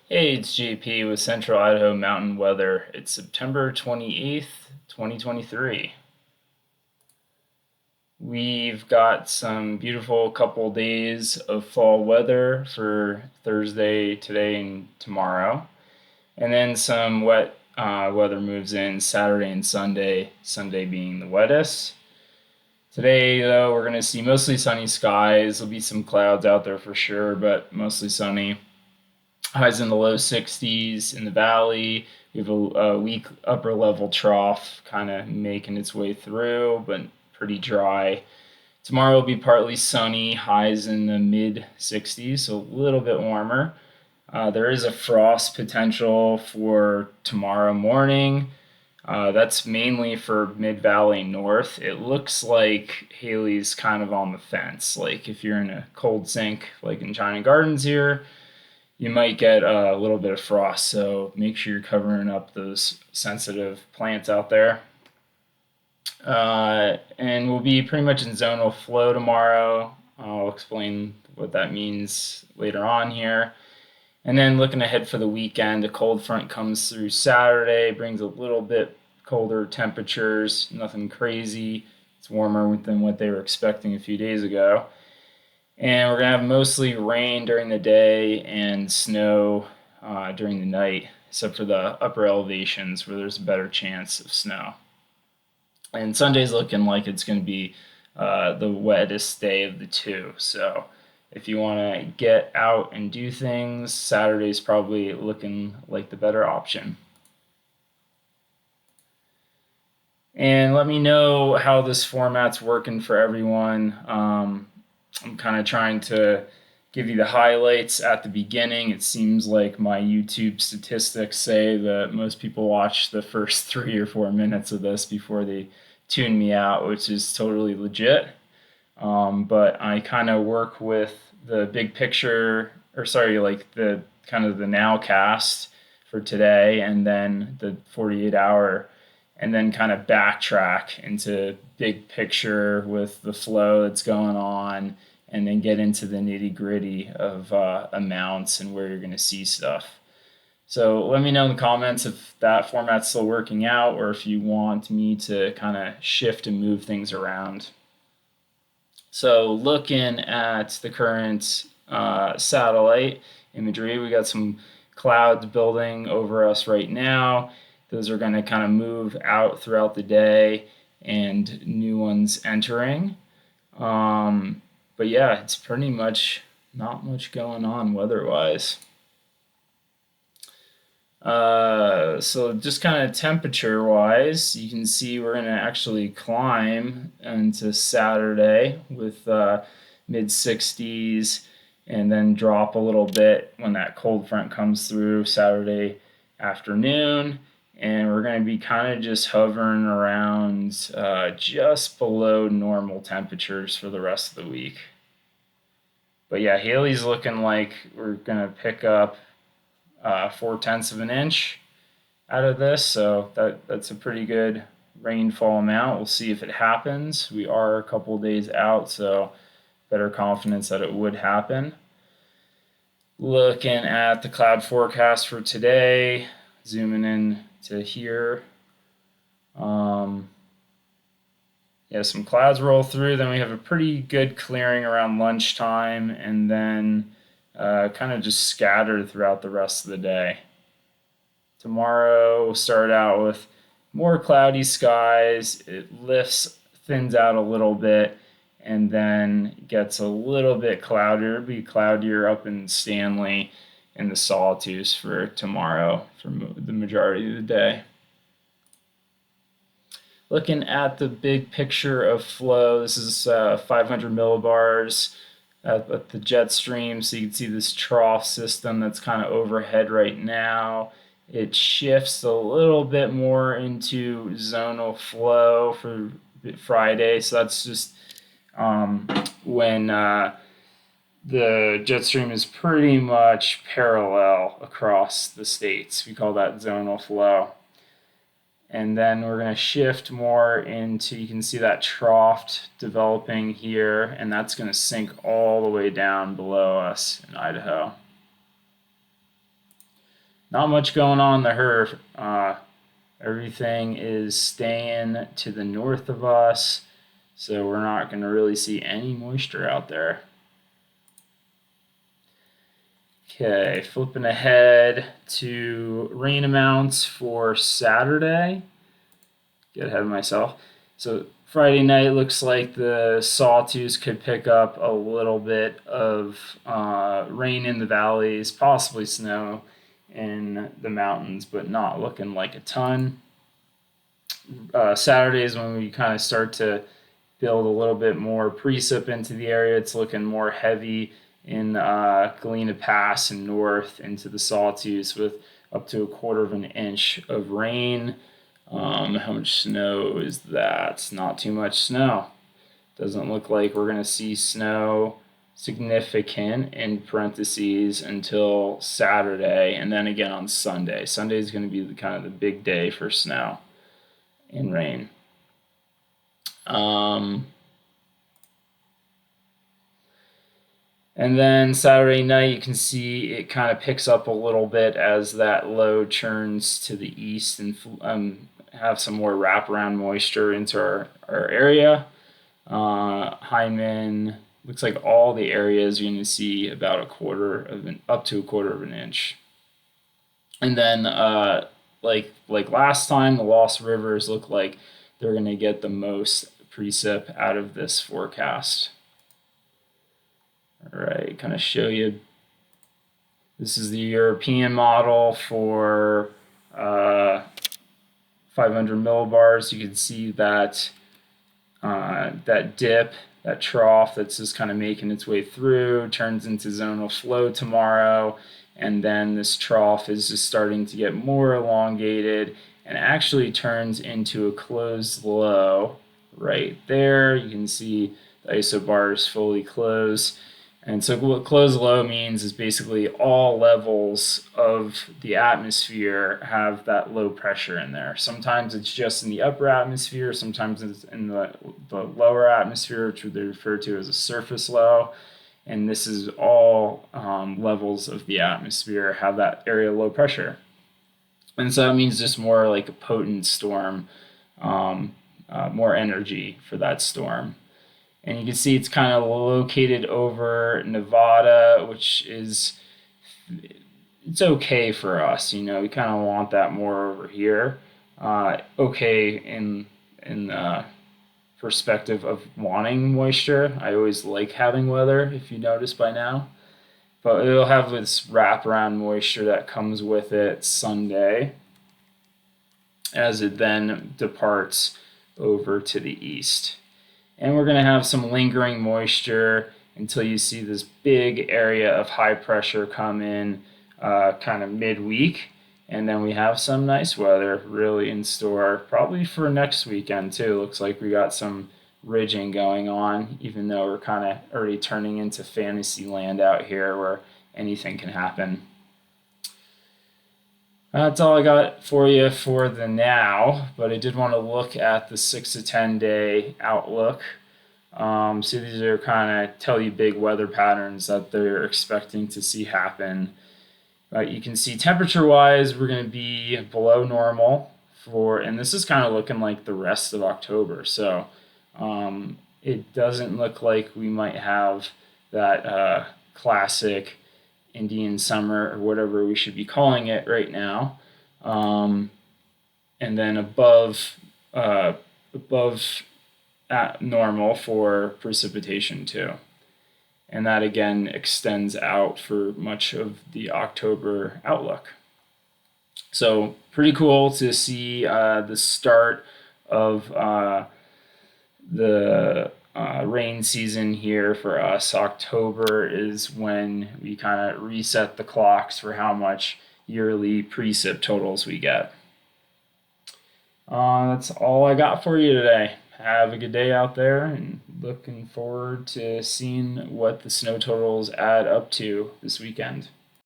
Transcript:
Hey, it's JP with Central Idaho Mountain Weather. It's September 28th, 2023. We've got some beautiful couple days of fall weather for Thursday, today, and tomorrow. And then some wet weather moves in Saturday and Sunday, Sunday being the wettest. Today, though, we're going to see mostly sunny skies. There'll be some clouds out there for sure, but mostly sunny. Highs in the low 60s in the valley. We have a weak upper level trough kind of making its way through, but pretty dry. Tomorrow will be partly sunny, highs in the mid 60s, so a little bit warmer. There is a frost potential for tomorrow morning. That's mainly for Mid Valley North. It looks like Haley's kind of on the fence. Like if you're in a cold sink, like in China Gardens here, you might get a little bit of frost. So make sure you're covering up those sensitive plants out there. And we'll be pretty much in zonal flow tomorrow. I'll explain what that means later on here. And then looking ahead for the weekend, a cold front comes through Saturday, brings a little bit colder temperatures, nothing crazy. It's warmer than what they were expecting a few days ago. And we're going to have mostly rain during the day and snow during the night, except for the upper elevations where there's a better chance of snow. And Sunday's looking like it's going to be the wettest day of the two. So if you want to get out and do things, Saturday's probably looking like the better option. And let me know how this format's working for everyone. I'm kind of trying to give you the highlights at the beginning. It seems like my YouTube statistics say that most people watch the first 3 or 4 minutes of this before they tune me out, which is totally legit. But I kind of work with the big picture, or sorry, like the kind of the nowcast for today, and then the 48 hour, and then kind of backtrack into big picture with the flow that's going on, and then get into the nitty gritty of amounts and where you're going to see stuff. So let me know in the comments if that format's still working out, or if you want me to kind of shift and move things around. So looking at the current satellite imagery, we got some clouds building over us right now. Those are going to kind of move out throughout the day and new ones entering. But yeah, it's pretty much not much going on weather-wise. So just kind of temperature wise, you can see we're going to actually climb into Saturday with mid 60s and then drop a little bit when that cold front comes through Saturday afternoon. And we're going to be kind of just hovering around just below normal temperatures for the rest of the week. But yeah, Haley's looking like we're going to pick up 4/10 of an inch out of this, so that's a pretty good rainfall amount. We'll see if it happens. We are a couple days out, so better confidence that it would happen. Looking at the cloud forecast for today, zooming in to here. Yeah, some clouds roll through, then we have a pretty good clearing around lunchtime, and then kind of just scattered throughout the rest of the day. Tomorrow we'll start out with more cloudy skies. It lifts, thins out a little bit, and then gets a little bit cloudier. It'll be cloudier up in Stanley and the Sawtooth for tomorrow for the majority of the day. Looking at the big picture of flow, this is 500 millibars at the jet stream, so you can see this trough system that's kind of overhead right now. It shifts a little bit more into zonal flow for Friday, so that's just when the jet stream is pretty much parallel across the states. We call that zonal flow. And then we're going to shift more into, you can see that trough developing here, and that's going to sink all the way down below us in Idaho. not much going on in the HRF. Everything is staying to the north of us, so we're not going to really see any moisture out there. Okay, flipping ahead to rain amounts for Saturday. Get ahead of myself. So Friday night looks like the Sawtooth could pick up a little bit of rain in the valleys, possibly snow in the mountains, but not looking like a ton. Saturday is when we kind of start to build a little bit more precip into the area. It's looking more heavy in Galena Pass and north into the Sawtooth with up to 1/4 of an inch of rain. How much snow is that? Not too much snow. Doesn't look like we're going to see snow significant in parentheses until Saturday and then again on Sunday. Sunday is going to be kind of the big day for snow and rain. And then Saturday night, you can see it kind of picks up a little bit as that low turns to the east and have some more wraparound moisture into our area. Hyman, looks like all the areas you're going to see about up to 1/4 of an inch. And then, like last time, the Lost Rivers look like they're going to get the most precip out of this forecast. All right, kind of show you. This is the European model for 500 millibars. You can see that that dip, that trough that's just kind of making its way through, turns into zonal flow tomorrow, and then this trough is just starting to get more elongated and actually turns into a closed low right there. You can see the isobars fully close. And so what closed low means is basically all levels of the atmosphere have that low pressure in there. Sometimes it's just in the upper atmosphere, sometimes it's in the lower atmosphere, which they refer to as a surface low. And this is all levels of the atmosphere have that area low pressure. And so that means just more like a potent storm, more energy for that storm. And you can see it's kind of located over Nevada, which is, it's okay for us. You know, we kind of want that more over here. Okay in perspective of wanting moisture. I always like having weather, if you noticed by now. But it'll have this wraparound moisture that comes with it Sunday as it then departs over to the east. And we're going to have some lingering moisture until you see this big area of high pressure come in kind of midweek. And then we have some nice weather really in store, probably for next weekend too. Looks like we got some ridging going on, even though we're kind of already turning into fantasy land out here where anything can happen. That's all I got for you for the now, but I did want to look at the 6 to 10 day outlook. So these are kind of tell you big weather patterns that they're expecting to see happen. You can see temperature wise, we're going to be below normal and this is kind of looking like the rest of October. So it doesn't look like we might have that classic Indian summer or whatever we should be calling it right now. And then above at normal for precipitation too. And that again extends out for much of the October outlook. So pretty cool to see the start of the rain season here for us. October is when we kind of reset the clocks for how much yearly precip totals we get. That's all I got for you today. Have a good day out there and looking forward to seeing what the snow totals add up to this weekend.